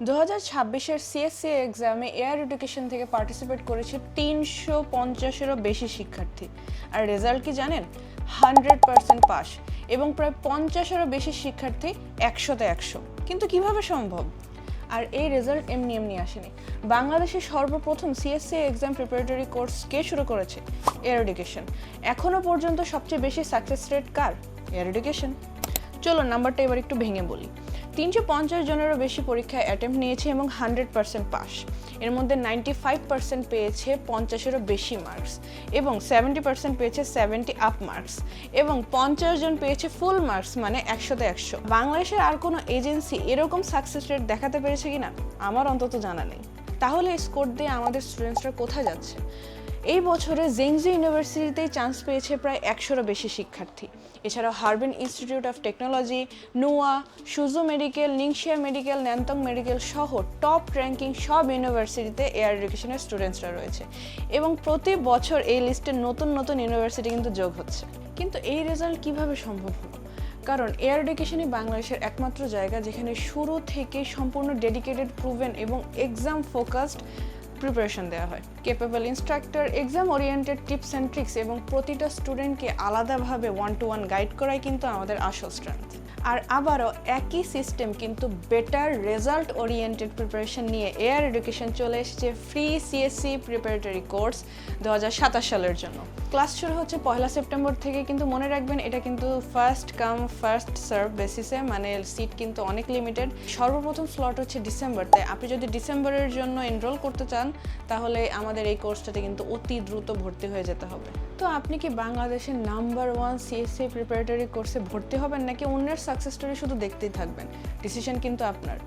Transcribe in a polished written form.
2026-এর CSC এক্সামে air education থেকে participate করেছে 350-এরও বেশি শিক্ষার্থী। আর রেজাল্ট কি জানেন? 100% পাস, এবং প্রায় 50-এরও বেশি শিক্ষার্থী 100-তে 100। কিন্তু কিভাবে সম্ভব? আর এই রেজাল্ট এমনি এমনি আসেনি। বাংলাদেশের সর্বপ্রথম সিএসসি এক্সাম প্রিপারেটরি কোর্স কে শুরু করেছে? Air Education. এখনো পর্যন্ত সবচেয়ে বেশি সাকসেস রেট কার? Air Education. চলো নাম্বারটা এবার একটু ভেঙে বলি। 350 জনেরও বেশি পরীক্ষায় অ্যাটেম্প্ট নিয়েছে এবং 100% পাস। এর মধ্যে 95% পেয়েছে 50-এরও বেশি মার্কস, এবং 70% পেয়েছে 70 আপ মার্কস, এবং 50 জন পেয়েছে ফুল মার্কস, মানে 100-তে 100। বাংলাদেশের আর কোনো এজেন্সি এরকম সাকসেস রেট দেখাতে পেরেছে কিনা আমার অন্তত জানা নেই। তাহলে এই স্কোর দিয়ে আমাদের স্টুডেন্টসরা কোথায় যাচ্ছে? এই বছরে জেংজি ইউনিভার্সিটিতেই চান্স পেয়েছে প্রায় 100-এরও বেশি শিক্ষার্থী। এছাড়াও হারবিন ইনস্টিটিউট অফ টেকনোলজি, নোয়া, সুজু medical, Ningxia medical, Nantong medical সহ টপ র্যাঙ্কিং সব ইউনিভার্সিটিতে এয়ার এডুকেশনের স্টুডেন্টসরা রয়েছে, এবং প্রতি বছর এই লিস্টে নতুন নতুন ইউনিভার্সিটি কিন্তু যোগ হচ্ছে। কিন্তু এই রেজাল্ট কিভাবে সম্ভব হলো? কারণ এয়ার এডুকেশনই বাংলাদেশের একমাত্র জায়গা যেখানে শুরু থেকে সম্পূর্ণ ডেডিকেটেড, প্রুভেন এবং এক্সাম ফোকাসড প্রিপারেশন দেওয়া হয়। Capable instructor, exam oriented tips and tricks এবং প্রতিটা স্টুডেন্টকে আলাদাভাবে 1-to-1 গাইড করাই কিন্তু আমাদের আসল স্ট্রেংথ। আর আবারও একই সিস্টেম কিন্তু বেটার রেজাল্ট ওরিয়েন্টেড প্রিপারেশন নিয়ে এয়ার এডুকেশন চলে এসেছে ফ্রি সিএসসি প্রিপারেটরি কোর্স 2027 সালের জন্য। ক্লাস শুরু হচ্ছে 1 সেপ্টেম্বর থেকে, কিন্তু মনে রাখবেন এটা কিন্তু ফার্স্ট কাম ফার্স্ট সার্ভ বেসিসে, মানে সিট কিন্তু অনেক লিমিটেড। সর্বপ্রথম স্লট হচ্ছে ডিসেম্বর, তাই আপনি যদি ডিসেম্বরের জন্য এনরোল করতে চান তাহলে আমাদের এই কোর্সটাতে কিন্তু অতি দ্রুত ভর্তি হয়ে যেতে হবে। তো আপনি কি বাংলাদেশের নাম্বার 1 সিএসসি প্রিপারেটরি কোর্সে ভর্তি হবেন, নাকি অন্যের সাকসেস স্টোরি শুধু দেখতেই থাকবেন? ডিসিশন কিন্তু আপনার।